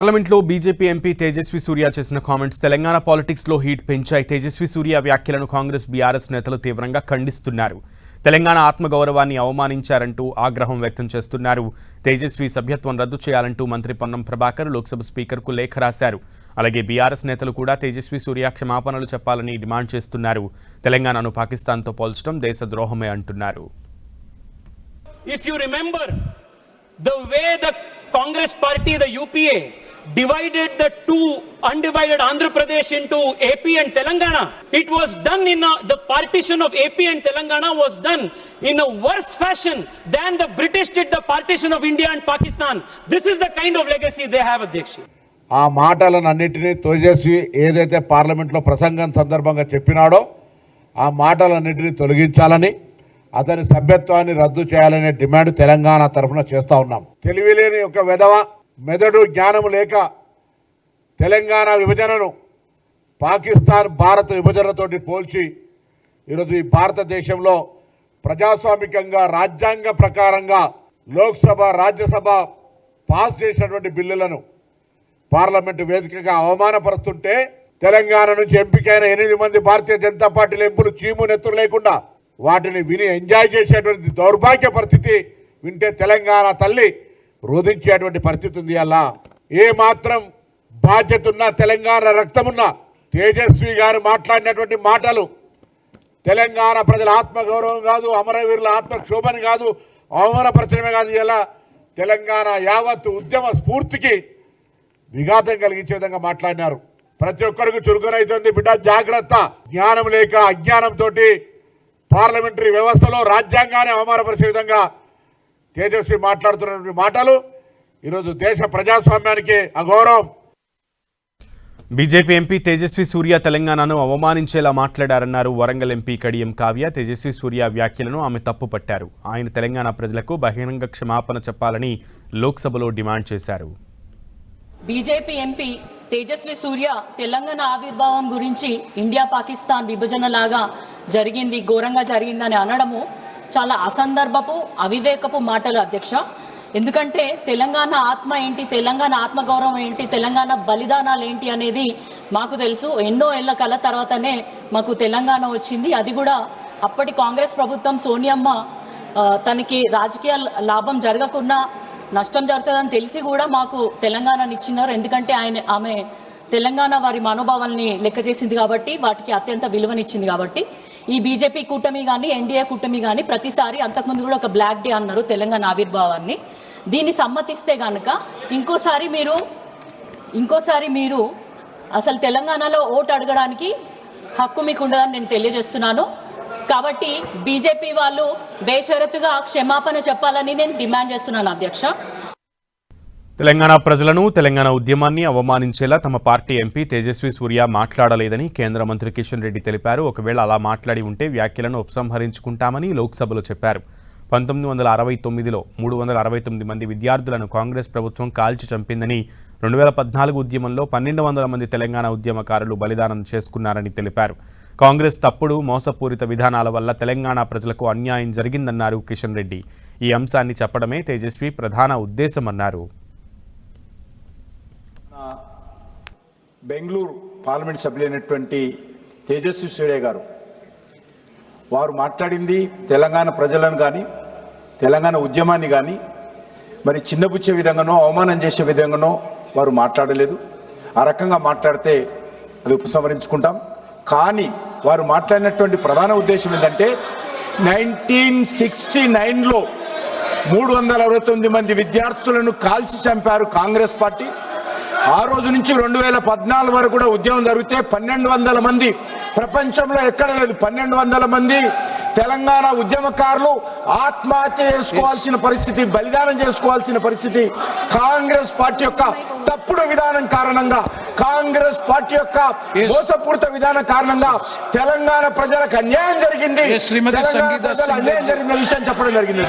పార్లమెంట్లో BJP MP Tejaswi సూర్య చేసిన comments Telangana politics లో హీట్ పెంచాయి. తేజస్వి సూర్య వ్యాఖ్యలను కాంగ్రెస్ బీఆర్ఎస్ నేతలు తీవ్రంగా ఖండిస్తున్నారు. తెలంగాణ ఆత్మగౌరవాన్ని అవమానించారంటూ ఆగ్రహం వ్యక్తం చేస్తున్నారు. తేజస్వి సభ్యత్వం రద్దు చేయాలంటూ మంత్రి పొన్నం ప్రభాకర్ లోక్సభ స్పీకర్కు లేఖ రాశారు. అలాగే బీఆర్ఎస్ నేతలు కూడా తేజస్వి సూర్య క్షమాపణలు చెప్పాలని డిమాండ్ చేస్తున్నారు. తెలంగాణను పాకిస్తాన్తో పోల్చడం దేశద్రోహమే అంటున్నారు. If you remember the way the Congress party, the UPA, divided the two undivided Andhra Pradesh into AP and Telangana, it was done the partition of AP and Telangana was done in a worse fashion than the British did the partition of India and Pakistan. This is the kind of legacy they have, Adhyaksha. ఆ మాటలన్నింటినీ తేజస్వి ఏదైతే పార్లమెంట్లో ప్రసంగం సందర్భంగా చెప్పినాడో ఆ మాటలన్నింటినీ తొలగించాలని, అతని సభ్యత్వాన్ని రద్దు చేయాలనే డిమాండ్ తెలంగాణ తరఫున చేస్తూ ఉన్నాం. తెలివిలేని ఒక వెధవ, మెదడు జ్ఞానం లేక తెలంగాణ విభజనను పాకిస్తాన్ భారత విభజనతోటి పోల్చి ఈరోజు ఈ భారతదేశంలో ప్రజాస్వామికంగా రాజ్యాంగ ప్రకారంగా లోక్సభ రాజ్యసభ పాస్ చేసినటువంటి బిల్లులను పార్లమెంటు వేదికగా అవమానపరుస్తుంటే తెలంగాణ నుంచి ఎంపికైన 8 మంది భారతీయ జనతా పార్టీల ఎంపీలు చీము నెత్తురు లేకుండా వాటిని విని ఎంజాయ్ చేసేటువంటి దౌర్భాగ్య పరిస్థితి వింటే తెలంగాణ తల్లి రోధించేటువంటి పరిస్థితి ఉంది. అలా ఏ మాత్రం బాధ్యత ఉన్న తెలంగాణ రక్తమున్న తేజస్వి గారు మాట్లాడినటువంటి మాటలు తెలంగాణ ప్రజల ఆత్మగౌరవం కాదు, అమరవీరుల ఆత్మక్షోభని కాదు, అవమానపరచడమే కాదు, ఇలా తెలంగాణ యావత్ ఉద్యమ స్ఫూర్తికి విఘాతం కలిగించే విధంగా మాట్లాడినారు. ప్రతి ఒక్కరికి చురుకునైతుంది బిడ్డ, జాగ్రత్త. జ్ఞానం లేక అజ్ఞానంతో పార్లమెంటరీ వ్యవస్థలో రాజ్యాంగాన్ని అవమానపరిచే విధంగా తేజస్వి మాట్లాడుతున్నటువంటి మాటలు ఈరోజు దేశ ప్రజాస్వామ్యానికి అగౌరవం. బీజేపీ ఎంపీ తేజస్వి సూర్య తెలంగాణను అవమానించేలా మాట్లాడారన్నారు వరంగల్ ఎంపీ కడియం కావ్య. తేజస్వి సూర్య వ్యాఖ్యలను ఆమె తప్పుపట్టారు. ఆయన తెలంగాణ ప్రజలకు బహిరంగ క్షమాపణ చెప్పాలని లోక్సభలో డిమాండ్ చేశారు. బీజేపీ ఎంపీ తేజస్వి సూర్య తెలంగాణ ఆవిర్భావం గురించి ఇండియా పాకిస్తాన్ విభజన లాగా జరిగింది, ఘోరంగా జరిగిందని అనడము చాలా అసందర్భపు అవివేకపు మాటలు అధ్యక్ష. ఎందుకంటే తెలంగాణ ఆత్మ ఏంటి, తెలంగాణ ఆత్మగౌరవం ఏంటి, తెలంగాణ బలిదానాలు ఏంటి అనేది మాకు తెలుసు. ఎన్నో ఏళ్ల కల తర్వాతనే మాకు తెలంగాణ వచ్చింది. అది కూడా అప్పటి కాంగ్రెస్ ప్రభుత్వం సోనియమ్మ తనకి రాజకీయ లాభం జరగకుండా నష్టం జరుగుతుందని తెలిసి కూడా మాకు తెలంగాణని ఇచ్చినారు. ఎందుకంటే ఆమె తెలంగాణ వారి మనోభావాల్ని లెక్క చేసింది కాబట్టి, వాటికి అత్యంత విలువనిచ్చింది కాబట్టి. ఈ బీజేపీ కూటమి కానీ ఎన్డీఏ కూటమి కానీ ప్రతిసారి అంతకుముందు కూడా ఒక బ్లాక్ డే అన్నారు తెలంగాణ ఆవిర్భావాన్ని. దీన్ని సమ్మతిస్తే కనుక ఇంకోసారి మీరు అసలు తెలంగాణలో ఓటు అడగడానికి హక్కు మీకు ఉండదని నేను తెలియజేస్తున్నాను. కాబట్టి బీజేపీ వాళ్ళు బేషరతుగా క్షమాపణ చెప్పాలని నేను డిమాండ్ చేస్తున్నాను అధ్యక్ష. తెలంగాణ ప్రజలను, తెలంగాణ ఉద్యమాన్ని అవమానించేలా తమ పార్టీ ఎంపీ తేజస్వి సూర్య మాట్లాడలేదని కేంద్ర మంత్రి కిషన్ రెడ్డి తెలిపారు. ఒకవేళ అలా మాట్లాడి ఉంటే వ్యాఖ్యలను ఉపసంహరించుకుంటామని లోక్సభలో చెప్పారు. 1969లో 369 మంది విద్యార్థులను కాంగ్రెస్ ప్రభుత్వం కాల్చి చంపిందని, 2014 ఉద్యమంలో 1200 మంది తెలంగాణ ఉద్యమకారులు బలిదానం చేసుకున్నారని తెలిపారు. కాంగ్రెస్ తప్పుడు మోసపూరిత విధానాల వల్ల తెలంగాణ ప్రజలకు అన్యాయం జరిగిందన్నారు కిషన్ రెడ్డి. ఈ అంశాన్ని చెప్పడమే తేజస్వి ప్రధాన ఉద్దేశమన్నారు. బెంగళూరు పార్లమెంట్ సభ్యులైనటువంటి తేజస్వి సూర్య గారు వారు మాట్లాడింది తెలంగాణ ప్రజలను కానీ తెలంగాణ ఉద్యమాన్ని కానీ మరి చిన్నబుచ్చే విధంగానో అవమానం చేసే విధంగానో వారు మాట్లాడలేదు. ఆ రకంగా మాట్లాడితే అది ఉపసంహరించుకుంటాం. కానీ వారు మాట్లాడినటువంటి ప్రధాన ఉద్దేశం ఏంటంటే 1969లో 369 మంది విద్యార్థులను కాల్చి చంపారు కాంగ్రెస్ పార్టీ. ఆ రోజు నుంచి 2014 వరకు కూడా ఉద్యమం జరిగితే 1200 మంది, ప్రపంచంలో ఎక్కడ లేదు 1200 మంది తెలంగాణ ఉద్యమకారులు ఆత్మహత్య చేసుకోవాల్సిన పరిస్థితి, బలిదానం చేసుకోవాల్సిన పరిస్థితి కాంగ్రెస్ పార్టీ యొక్క తప్పుడు విధానం కారణంగా, కాంగ్రెస్ పార్టీ యొక్క మోసపూరిత విధానం కారణంగా తెలంగాణ ప్రజలకు అన్యాయం జరిగింది. అన్యాయం జరిగిన విషయం చెప్పడం జరిగింది.